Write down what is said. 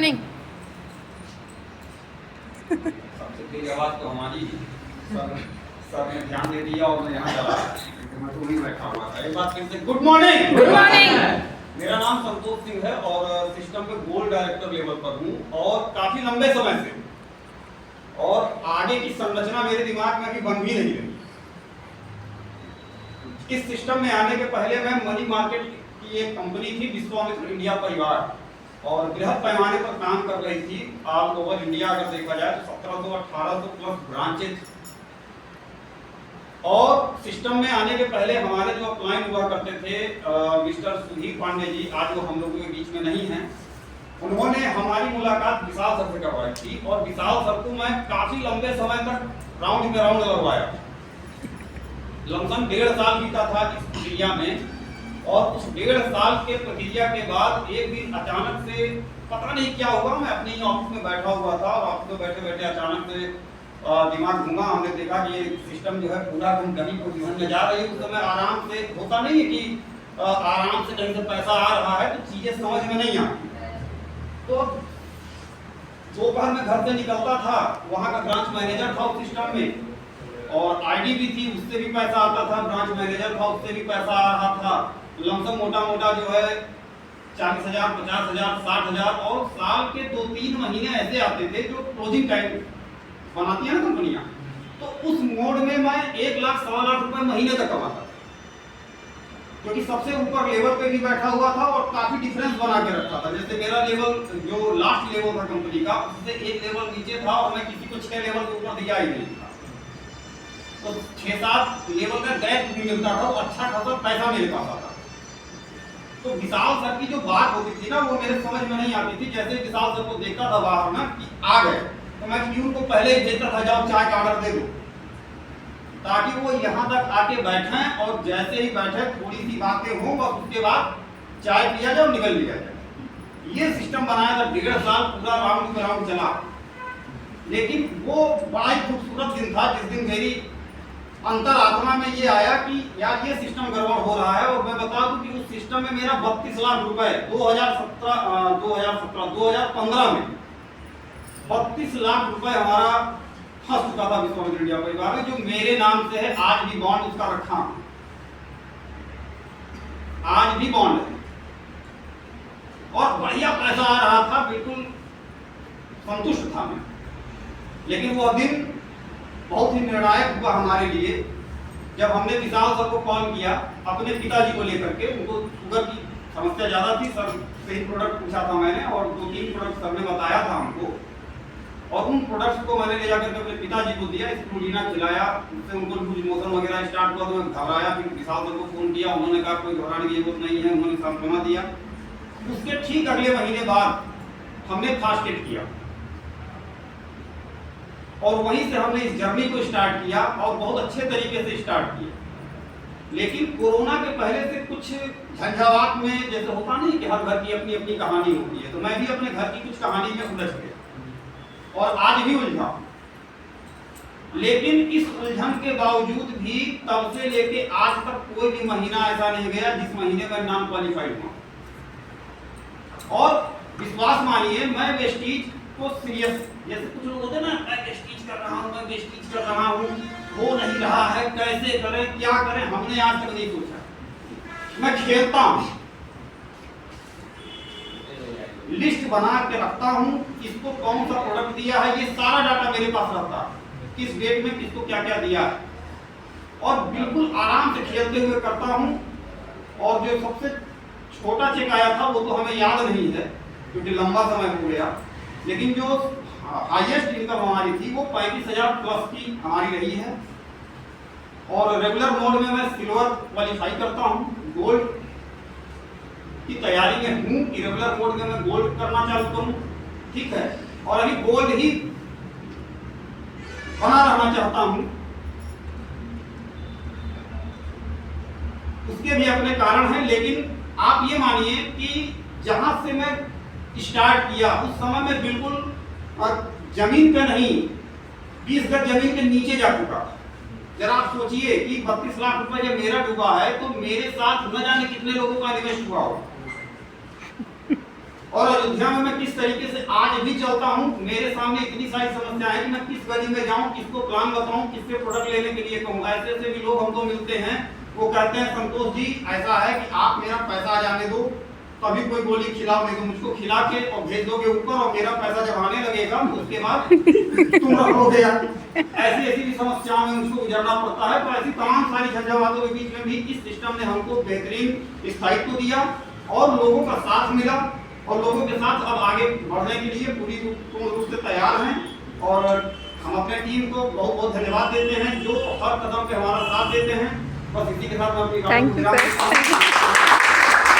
Morning. सबसे तेज आवाज तो हमारी सर ने ध्यान दे दिया और मैं यहाँ चला मैं तो वहीं बैठा हुआ था। एक बात फिर से गुड मॉर्निंग। Good morning. मेरा नाम संतोष सिंह है और सिस्टम पे गोल्ड डायरेक्टर लेवल पर हूँ और काफी लंबे समय से, और आगे की संरचना मेरे दिमाग में अभी बन भी नहीं रही। इस सिस्टम में आने के पहले मैं मनी मार्केट की एक कंपनी थी विश्वामित्र इंडिया परिवार, और बृहद पैमाने पर काम कर रही थी। ऑल ओवर इंडिया अगर देखा जाए तो 1700-1800 प्लस ब्रांचेज। और सिस्टम में आने के पहले हमारे जो क्लाइंट हुआ करते थे मिस्टर सुधीर पांडे जी, आज वो हम लोगों के बीच में नहीं हैं, उन्होंने हमारी मुलाकात विशाल सर से करवाई थी। और विशाल सर को मैं काफी लंबे समय तक राउंड पे राउंड लगवाया, लमसम 1.5 साल बीता था इस प्रक्रिया में। और उस 1.5 साल के प्रक्रिया के बाद एक दिन अचानक से पता नहीं क्या हुआ, मैं अपने ही ऑफिस में बैठा हुआ था और ऑफिस में बैठे बैठे अचानक से दिमाग घूमा। हमने देखा कि ये सिस्टम जो है पूरा दिन कहीं पोजीशन में जा रही है। उस समय आराम से होता नहीं है कि आराम से कहीं से पैसा आ रहा है तो चीजें समझ में नहीं आती। तो दोपहर में घर से निकलता था, वहाँ का ब्रांच मैनेजर था उस सिस्टम में, और आईडी भी थी, उससे भी पैसा आता था। ब्रांच मैनेजर था, उससे भी पैसा आ रहा था। लमसम मोटा मोटा जो है 40,000, 50,000, 60,000, और साल के 2-3 महीने ऐसे आते थे जो क्लोजिंग टाइम बनाती है ना कंपनियां, तो उस मोड में मैं 1 लाख, 1.25 लाख रुपए महीने तक कमाता था, क्योंकि सबसे ऊपर लेवल पे भी बैठा हुआ था और काफी डिफरेंस बना के रखा था। जैसे मेरा लेवल जो लास्ट लेवल था कंपनी का, उससे 1 लेवल नीचे था और मैं किसी को 6 लेवल के ऊपर दिया ही नहीं था। तो 6-7 लेवल का गैप भी मिलता था, वो अच्छा खासा पैसा मेरे पास आता था। तो विशाल सर की जो बात होती थी ना, वो मेरे समझ में नहीं आती थी। जैसे विशाल सर को देखता था बाहर ना कि आ गए, तो मैं क्यून को पहले ही देता था, जाओ चाय का ऑर्डर दे दो, ताकि वो यहाँ तक आके बैठें और जैसे ही बैठे थोड़ी सी बातें हों, बस उसके बाद चाय पिया जाए और निकल लिया जाए। ये सिस्टम बनाया था। 1.5 साल पूरा राउंड पे राउंड चला। लेकिन वो बड़ा ही खूबसूरत दिन था जिस दिन मेरी अंतर आत्मा में ये आया कि यार ये सिस्टम गड़बड़ हो रहा है। और मैं बता दूं कि उस सिस्टम में मेरा 32 लाख रुपए 2015 में 32 लाख रुपए हमारा फंस चुका था विश्वामित्र इंडिया परिवार में, जो मेरे नाम से है। आज भी बॉन्ड उसका रखा, आज भी बॉन्ड है और बढ़िया पैसा आ रहा था, बिल्कुल संतुष्ट था मैं। लेकिन वो दिन बहुत ही निर्णायक हुआ हमारे लिए जब हमने विशाल सर को कॉल किया अपने पिताजी को लेकर के। उनको शुगर की समस्या ज्यादा थी, सर से ही प्रोडक्ट पूछा था मैंने, और 2-3 प्रोडक्ट सर ने बताया था हमको, और उन प्रोडक्ट्स को मैंने ले जाकर के अपने पिताजी को दिया। स्प्रूलिना खिलाया, उससे उनको लूज मोशन वगैरह स्टार्ट हुआ तो मैं घबराया। फिर विशाल सर को फोन किया, उन्होंने कहा कोई घबराने की जरूरत नहीं है, उन्होंने सांत्वना दिया। उसके ठीक अगले महीने बाद हमने फास्टेड किया और वहीं से हमने इस जर्नी को स्टार्ट किया और बहुत अच्छे तरीके से स्टार्ट किया। लेकिन कोरोना के पहले से कुछ झंझावात में, जैसे होता नहीं कि हर घर की अपनी अपनी कहानी होती है, तो मैं भी अपने घर की कुछ कहानी में उलझ गया और आज भी उलझा। लेकिन इस उलझन के बावजूद भी तब से लेके आज तक कोई भी महीना ऐसा नहीं गया जिस महीने में नॉन क्वालिफाइड हुआ। और विश्वास मानिए, मैं वेस्टीज को सीरियस, जैसे कुछ लोग होते हैं ना, मैं वेस्टीज कर रहा हूँ, मैं वेस्टीज कर रहा हूँ, हो नहीं रहा है, कैसे करें, क्या करें, हमने आज तक नहीं सोचा। मैं खेलता हूँ, लिस्ट बना के रखता हूँ, किसको कौन सा प्रोडक्ट दिया है, ये सारा डाटा मेरे पास रहता है, किस डेट में किसको क्या क्या दिया है, और बिल्कुल आराम से खेलते हुए करता हूँ। और जो सबसे छोटा चेक आया था वो तो हमें याद नहीं है क्योंकि लंबा समय हो गया, लेकिन जो हाईएस्ट इनकम हमारी थी वो 35,000 प्लस की हमारी रही है। और रेगुलर मोड में मैं सिल्वर क्वालिफाई करता हूँ, गोल्ड की तैयारी में हूँ, इरेगुलर मोड में मैं गोल्ड करना चाहता करूँ, ठीक है, और अभी गोल्ड ही बना रहना चाहता हूँ। उसके भी अपने कारण हैं, लेकिन आप ये मानिए कि जहां से मैं स्टार्ट किया उस समय में बिल्कुल जमीन पे नहीं, 20 गज जमीन के नीचे जा चुका। जरा आप सोचिए कि 32 लाख रुपए जब मेरा डूबा है तो मेरे साथ न जाने कितने लोगों का इन्वेस्ट हुआ हो। और अयोध्या में मैं किस तरीके से आज भी चलता हूँ, मेरे सामने इतनी सारी समस्या है कि मैं किस गली में जाऊँ, किसको प्लान बताऊँ, किससे प्रोडक्ट लेने के लिए कहूँ। ऐसे ऐसे भी लोग हमको मिलते हैं, वो कहते हैं संतोष जी ऐसा है कि आप मेरा पैसा आ जाने दो, तभी कोई गोली खिलाओ, नहीं तो मुझको खिला के और भेज दोगे ऊपर, और मेरा पैसा जब आने लगेगा उसके बाद तुम रखोगे। ऐसी ऐसी भी समस्याओं में उसको गुजरना पड़ता है। तो ऐसी तमाम सारी झंझावातों के बीच में भी इस सिस्टम ने हमको बेहतरीन स्थायित्व दिया और लोगों का साथ मिला, और लोगों के साथ अब आगे बढ़ने के लिए पूरी रूप से तैयार हैं। और हम अपने टीम को बहुत बहुत धन्यवाद देते हैं जो हर कदम पे हमारा साथ देते हैं। बस इसी के साथ मैं अपनी थैंक यू सर।